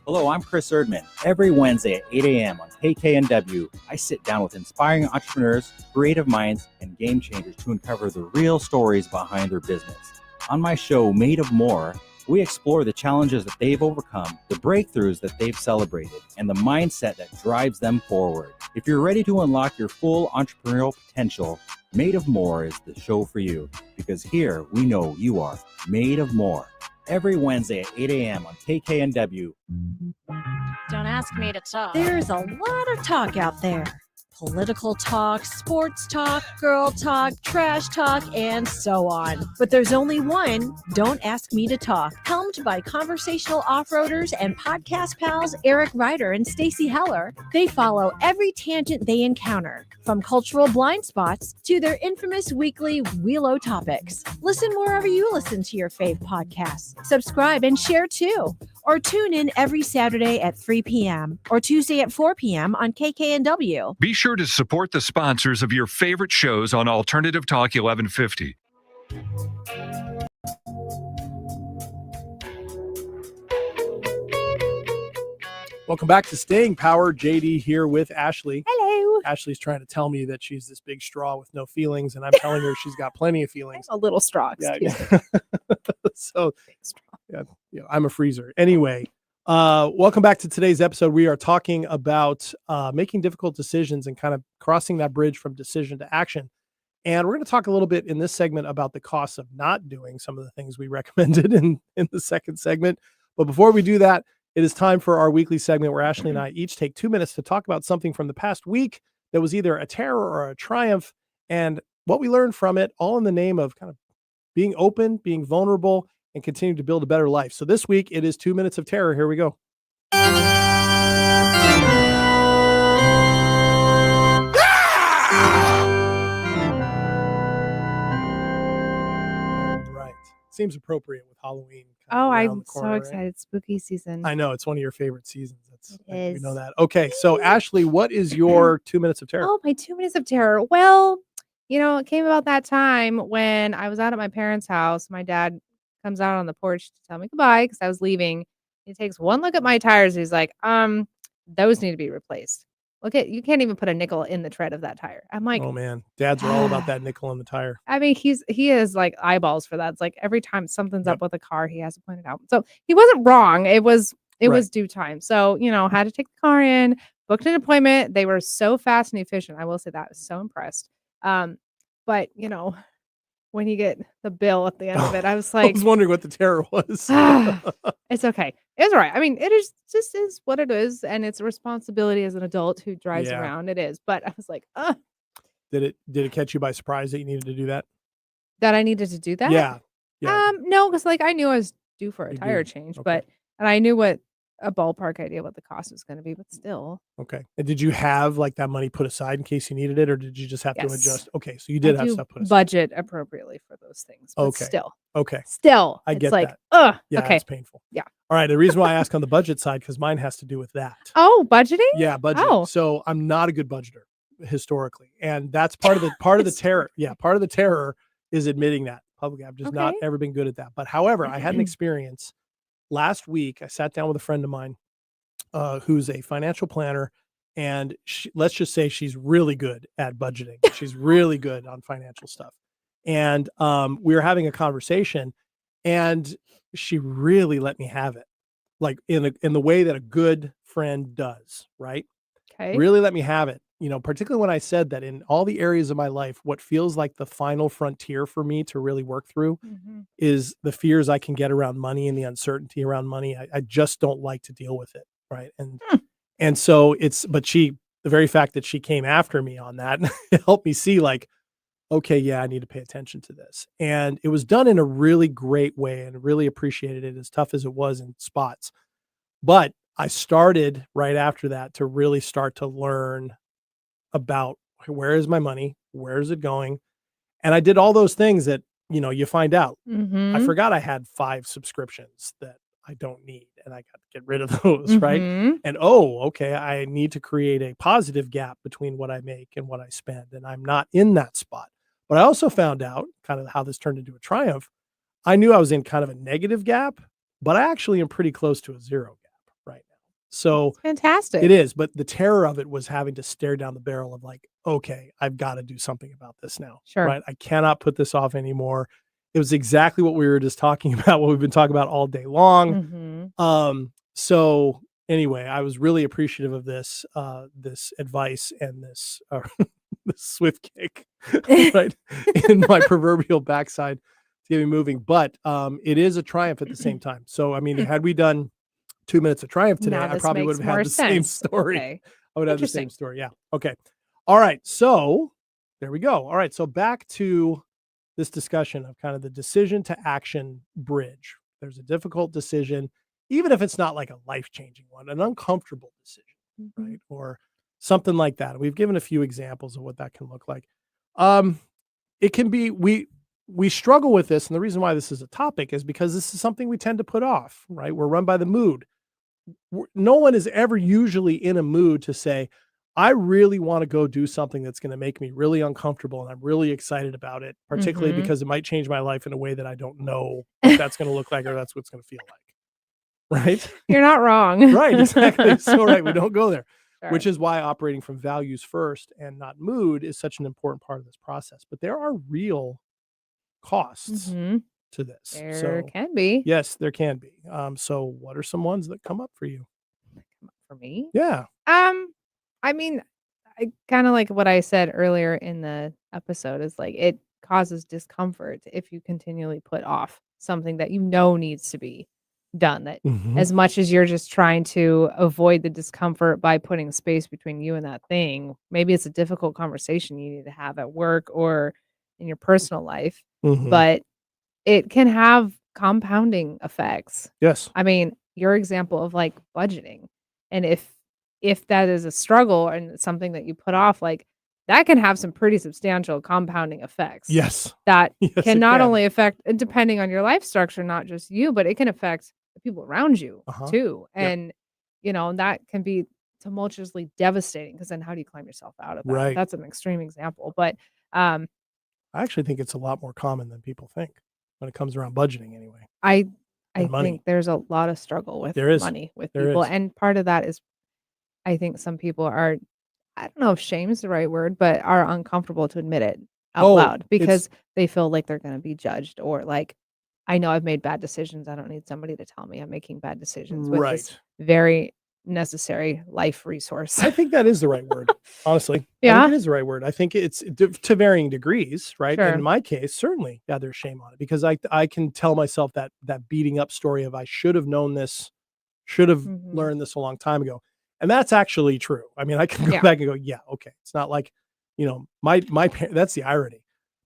Hello, I'm Chris Erdman. Every Wednesday at 8 a.m. on KKNW, I sit down with inspiring entrepreneurs, creative minds, and game changers to uncover the real stories behind their business. On my show, Made of More, we explore the challenges that they've overcome, the breakthroughs that they've celebrated, and the mindset that drives them forward. If you're ready to unlock your full entrepreneurial potential, Made of More is the show for you, because here we know you are made of more. Every Wednesday at 8 a.m. on KKNW. Don't ask me to talk. There's a lot of talk out there. Political talk, sports talk, girl talk, trash talk, and so on. But there's only one, Don't Ask Me to Talk, helmed by conversational off-roaders and podcast pals Eric Ryder and Stacey Heller. They follow every tangent they encounter, from cultural blind spots to their infamous weekly Wheelo topics. Listen wherever you listen to your fave podcasts. Subscribe and share too. Or tune in every Saturday at 3 p.m. or Tuesday at 4 p.m. on KKNW. Be sure to support the sponsors of your favorite shows on Alternative Talk 1150. Welcome back to Staying Power. JD here with Ashley. Hello. Ashley's trying to tell me that she's this big straw with no feelings, and I'm telling her she's got plenty of feelings. A little straw. Yeah. Excuse me. So Big straw. yeah, I'm a freezer. Anyway, welcome back to today's episode. We are talking about making difficult decisions and kind of crossing that bridge from decision to action. And we're going to talk a little bit in this segment about the costs of not doing some of the things we recommended in the second segment. But before we do that, It is time for our weekly segment where Ashley and I each take 2 minutes to talk about something from the past week that was either a terror or a triumph, and what we learned from it, all in the name of kind of being open, being vulnerable, and continuing to build a better life. So this week, it is 2 minutes of terror. Here we go. Right. Seems appropriate with Halloween. kind of Oh, around I'm the so corner, right? excited. Spooky season. I know it's one of your favorite seasons. It We know is. that. Okay, so Ashley, what is your 2 minutes of terror? Oh, my 2 minutes of terror. Well, it came about that time when I was out at my parents' house. My dad comes out on the porch to tell me goodbye because I was leaving. He takes one look at my tires. He's like, those need to be replaced. You can't even put a nickel in the tread of that tire. I'm like, Oh man, dads are all about that nickel in the tire. I mean, he has like eyeballs for that. It's like every time something's Yep. up with a car, he has to point it out. So he wasn't wrong. It was Right. due time. So, had to take the car in, booked an appointment. They were so fast and efficient. I will say that. I was so impressed. But when you get the bill at the end of it, I was I like, was wondering what the terror was. it's okay. It's all right. I mean, it is just is what it is, and it's a responsibility as an adult who drives Yeah. around. It is. But I was like, Did it catch you by surprise that you needed to do that? that I needed to do that. Yeah. Yeah. No, because I knew I was due for a You tire do. change, Okay. and I knew what a ballpark idea what the cost was going to be, but still, Okay. And did you have like that money put aside in case you needed it, or did you just have to Yes. adjust? Okay, so you did I have do stuff put aside. budget appropriately for those things. But Okay. Okay. still, I it's get like, that. ugh, Yeah, okay, it's painful. yeah. All right. The reason why I ask on the budget side, because mine has to do with that. Oh, budgeting? Yeah, budgeting. Oh. So I'm not a good budgeter historically, and that's part of the terror. Yeah, part of the terror is admitting that publicly. I've just not Okay. ever been good at that. But however, I had an experience last week. I sat down with a friend of mine who's a financial planner, and let's just say she's really good at budgeting. She's really good on financial stuff, and we were having a conversation, and she really let me have it, like in the way that a good friend does, right? Okay. Really let me have it. Particularly when I said that in all the areas of my life, what feels like the final frontier for me to really work through Mhm. is the fears I can get around money and the uncertainty around money. I just don't like to deal with it. Right. And so the very fact that she came after me on that it helped me see like, okay, yeah, I need to pay attention to this. And it was done in a really great way and really appreciated it, as tough as it was in spots. But I started right after that to really start to learn about where is my money? Where is it going? And I did all those things that, you find out. I Mhm. forgot I had 5 subscriptions that I don't need, and I got to get rid of those, right? Mhm. And okay, I need to create a positive gap between what I make and what I spend, and I'm not in that spot. But I also found out kind of how this turned into a triumph. I knew I was in kind of a negative gap, but I actually am pretty close to a 0 gap right now. So It's fantastic. it is, but the terror of it was having to stare down the barrel of like, okay, I've got to do something about this now. Sure. Right? I cannot put this off anymore. It was exactly what we were just talking about, what we've been talking about all day long. Mhm. So anyway, I was really appreciative of this advice and this this swift kick right in my proverbial backside to get me moving. But it is a triumph at the same time. So I mean, had we done 2 minutes of triumph today, Now I this probably would makes have had more the same sense. story. Okay. I would have the Interesting. same story. Yeah. Okay. All right. So there we go. All right. So back to this discussion of kind of the decision to action bridge. There's a difficult decision, even if it's not like a life-changing one, an uncomfortable decision, Mhm. right? Or something like that. We've given a few examples of what that can look like. It can be, we struggle with this. And the reason why this is a topic is because this is something we tend to put off, right? We're run by the mood. No one is ever usually in a mood to say, I really want to go do something that's going to make me really uncomfortable. And I'm really excited about it, particularly Mhm. because it might change my life in a way that I don't know what that's going to look like or that's what's going to feel like. Right? You're not wrong. Right. Exactly. So, right. We don't go there, Sure. which is why operating from values first and not mood is such an important part of this process. But there are real costs Mhm. to this. There So, can be. yes, there can be. So what are some ones that come up for you? For me. Yeah. I mean, I kind of like what I said earlier in the episode is like it causes discomfort if you continually put off something that needs to be done. That Mhm. as much as you're just trying to avoid the discomfort by putting space between you and that thing, maybe it's a difficult conversation you need to have at work or in your personal life, Mhm. but it can have compounding effects. Yes. I mean, your example of, like, budgeting, and if that is a struggle and it's something that you put off, like, that can have some pretty substantial compounding effects Yes. that Yes, can it not can. only affect and depending on your life structure, not just you, but it can affect the people around you Uh-huh. too, Yep. and, that can be tumultuously devastating because then how do you climb yourself out of that? Right. That's an extreme example, but, um, I actually think it's a lot more common than people think when it comes around budgeting anyway, I I and money. think there's a lot of struggle with There is. money with There people, is. and part of that is I think some people are I don't know if shame is the right word, but are uncomfortable to admit it out Oh, loud it's because they feel like they're gonna be judged or like, "I know I've made bad decisions, I don't need somebody to tell me I'm making bad decisions with this right. very necessary life resource." I think that is the right word, honestly. I think Yeah? it is the right word. I think it's to varying degrees, right? And in Sure. my case, certainly, yeah, there's shame on it because I can tell myself that beating up story of I should have known this, should have Mhm. learned this a long time ago. And that's actually true. I mean, I can go Yeah. back and go, yeah, okay. It's not like, that's the irony.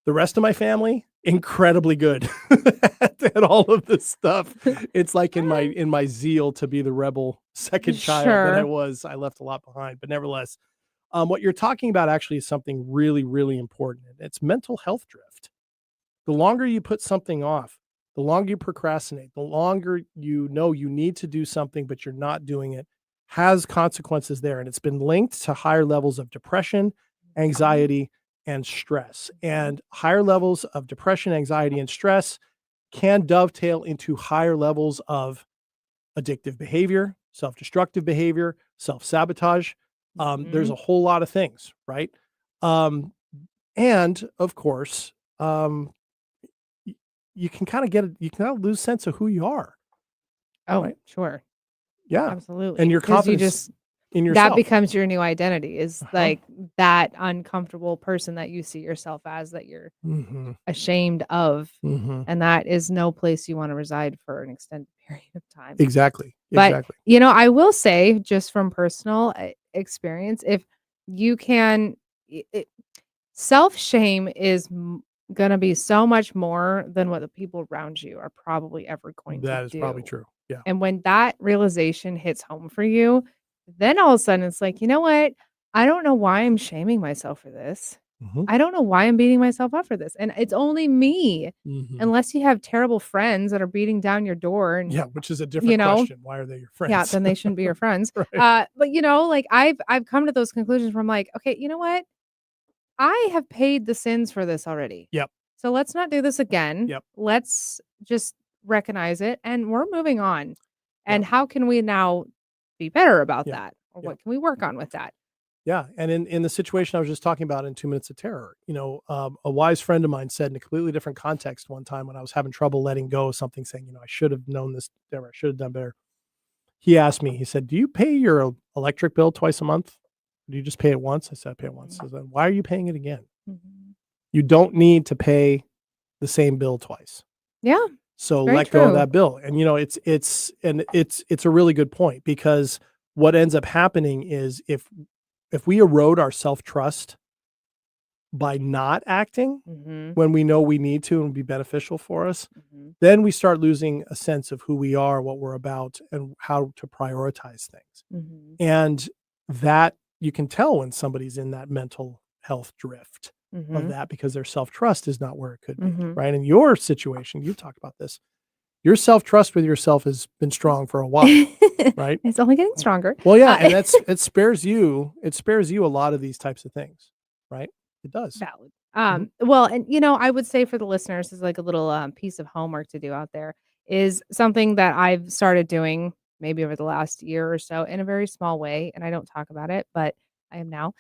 The rest of my family, incredibly good at all of this stuff. It's like in my zeal to be the rebel second child that Sure. I left a lot behind. But nevertheless, what you're talking about actually is something really, really important. And it's mental health drift. The longer you put something off, the longer you procrastinate, the longer you know you need to do something, but you're not doing it, has consequences there. And it's been linked to higher levels of depression, Mhm. anxiety, and stress. And higher levels of depression, anxiety, and stress can dovetail into higher levels of addictive behavior, self destructive behavior, self sabotage. There's Mhm. a whole lot of things, right? Um, and of course, um, y- you can kind of you can kind of lose sense of who you are, Oh, right? sure. Yeah. And Absolutely, your because you confidence just in that yourself. becomes your new identity is, Uh-huh. like, that uncomfortable person that you see yourself as that you're Hmm. ashamed of, Hmm. and that is no place you wanna reside for an extended period of time. Exactly. But, Exactly. I will say just from personal, experience, if you can self-shame is gonna be so much more than what the people around you are probably ever going to That is probably do. true. Yeah. And when that realization hits home for you, then all of a sudden it's like, "You know what? I don't know why I'm shaming myself for this. Hmm. I don't know why I'm beating myself up for this, and it's only me." Hmm. Unless you have terrible friends that are beating down your door and, Yeah. Which is a you different know question. Why are they your yeah, friends? then they shouldn't be your friends. Right. But, like, I've come to those conclusions where I'm like, "Okay, you know what? I have paid the sins for this already. Yep. So let's not do this again. Yep. Let's just recognize it and we're moving on. Yep. And how can we now be better about Yep. that? Or Yep. what can we work on with that?" Yeah, and in the situation I was just talking about in 2 Minutes of Terror, a wise friend of mine said in a completely different context one time when I was having trouble letting go of something, saying, I should have known this better, I should have done better. He asked me, he said, "Do you pay your electric bill twice a month? Do you just pay it once?" I said, "I pay it once." I said, "Why are you paying it again? Mhm. You don't need to pay the same bill twice. Yeah, So very let go of true. that bill." And it's a really good point because what ends up happening is if we erode our self-trust by not acting Mhm. when we know we need to and be beneficial for us, Mhm. then we start losing a sense of who we are, what we're about, and how to prioritize things. Mhm. And that you can tell when somebody's in that mental health drift of Mhm. that because their self-trust is not where it could be, Mhm. right? In your situation, you talk about this. Your self-trust with yourself has been strong for a while, right? It's only getting stronger. Well, yeah, and it spares you a lot of these types of things, right? It does. Valid. Mhm. Well, and I would say for the listeners is like a little piece of homework to do out there is something that I've started doing maybe over the last year or so in a very small way, and I don't talk about it, but I am now.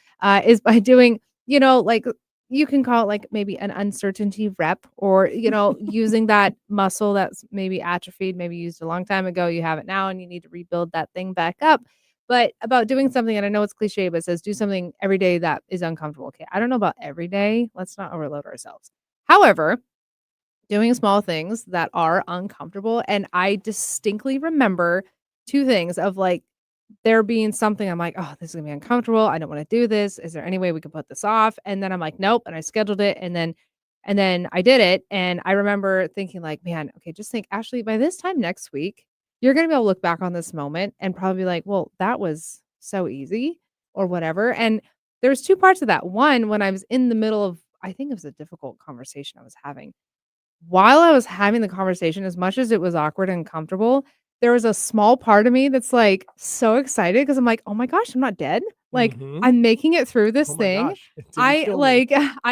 Is by doing, like you can call it like maybe an uncertainty rep, or using that muscle that's maybe atrophied, maybe used a long time ago. You have it now, and you need to rebuild that thing back up, but about doing something, and I know it's cliche, but it says do something every day that is uncomfortable. Okay, I don't know about every day. Let's not overload ourselves. However, doing small things that are uncomfortable. And I distinctly remember two things of like there being something I'm like, oh, this is gonna be uncomfortable. I don't want to do this. Is there any way we could put this off? And then I'm like, nope. And I scheduled it. And then I did it. And I remember thinking, like, man, okay, just think, Ashley, by this time next week, you're gonna be able to look back on this moment and probably be like, well, that was so easy or whatever. And there's two parts of that. One, when I was in the middle of, I think it was a difficult conversation I was having. While I was having the conversation, as much as it was awkward and uncomfortable, there was a small part of me that's like so excited because I'm like, oh my gosh, I'm not dead. Like Mhm. I'm making it through this Oh my thing. gosh, it didn't kill me.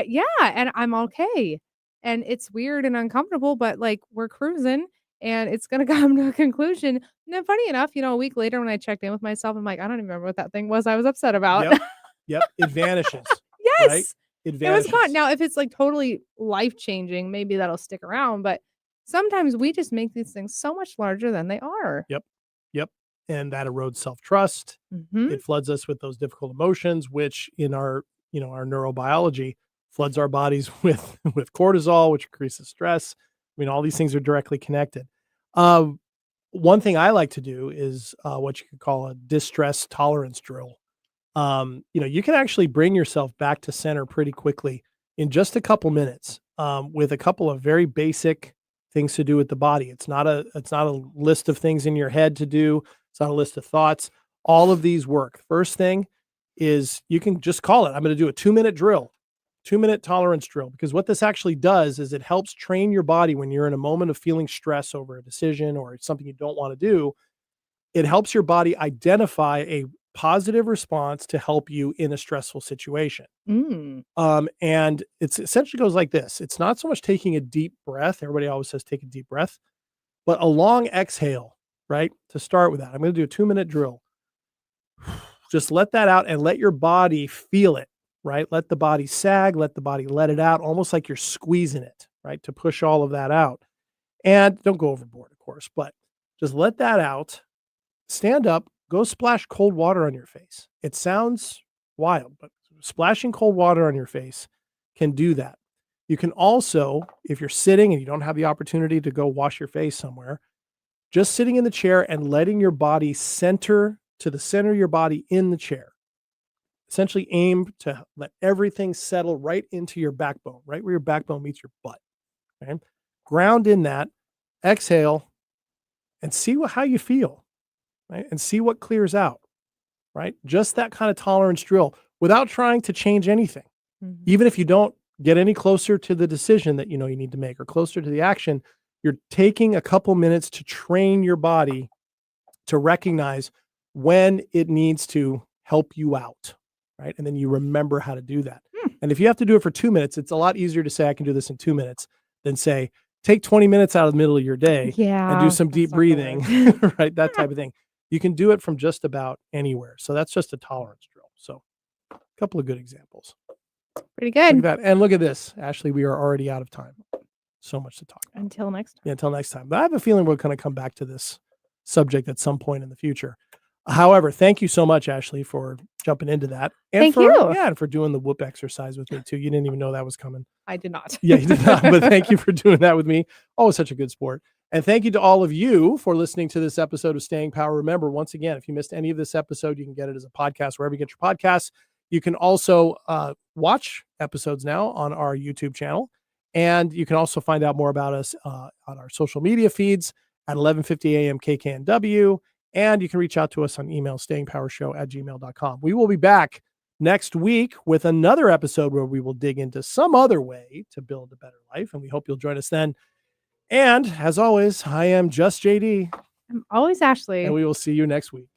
Yeah, and I'm okay. And it's weird and uncomfortable, but like we're cruising and it's gonna come to a conclusion. And then funny enough, a week later when I checked in with myself, I'm like, I don't even remember what that thing was I was upset about. Yep. Yep. It vanishes. Right? Yes. It It was vanishes. gone. Now, if it's like totally life changing, maybe that'll stick around. But sometimes we just make these things so much larger than they are. Yep. Yep. And that erodes self-trust. Mhm. It floods us with those difficult emotions, which in our, our neurobiology floods our bodies with cortisol, which increases stress. I mean, all these things are directly connected. One thing I like to do is what you could call a distress tolerance drill. You can actually bring yourself back to center pretty quickly in just a couple minutes with a couple of very basic things to do with the body. It's not a list of things in your head to do. It's not a list of thoughts. All of these work. First thing is you can just call it. I'm going to do a 2-minute drill, 2-minute tolerance drill, because what this actually does is it helps train your body when you're in a moment of feeling stress over a decision or something you don't want to do. It helps your body identify a positive response to help you in a stressful situation. Mm. And it's essentially goes like this. It's not so much taking a deep breath. Everybody always says take a deep breath, but a long exhale, right? To start with that, I'm going to do a 2-minute drill. Just let that out and let your body feel it, right? Let the body sag, let the body let it out, almost like you're squeezing it, right? To push all of that out. And don't go overboard, of course, but just let that out. Stand up, go splash cold water on your face. It sounds wild, but splashing cold water on your face can do that. You can also, if you're sitting and you don't have the opportunity to go wash your face somewhere, just sitting in the chair and letting your body center to the center of your body in the chair. Essentially aim to let everything settle right into your backbone, right where your backbone meets your butt. Okay? Ground in that, exhale, and see how you feel. Right? And see what clears out, right? Just that kind of tolerance drill without trying to change anything. Mhm. Even if you don't get any closer to the decision that you need to make or closer to the action, you're taking a couple minutes to train your body to recognize when it needs to help you out, right? And then you remember how to do that. And if you have to do it for 2 minutes, it's a lot easier to say, I can do this in 2 minutes than say, take 20 minutes out of the middle of your day Yeah. and do some that's deep not gonna breathing, work. right? That type of thing. You can do it from just about anywhere. So that's just a tolerance drill. So a couple of good examples. Pretty Look at good. that. And look at this, Ashley, we are already out of time. So much to talk about. Until next time. Yeah, until next time. But I have a feeling we're going to come back to this subject at some point in the future. However, thank you so much, Ashley, for jumping into that. And Thank for, you. Yeah, and for doing the whoop exercise with me too. You didn't even know that was coming. I did not. Yeah, you did not. But thank you for doing that with me. Always such a good sport. And thank you to all of you for listening to this episode of Staying Power. Remember, once again, if you missed any of this episode, you can get it as a podcast wherever you get your podcasts. You can also watch episodes now on our YouTube channel. And you can also find out more about us on our social media feeds at 11:50 a.m. KKNW. And you can reach out to us on email, stayingpowershow@gmail.com. We will be back next week with another episode where we will dig into some other way to build a better life. And we hope you'll join us then. And as always, I am just JD, I'm always Ashley. and we will see you next week.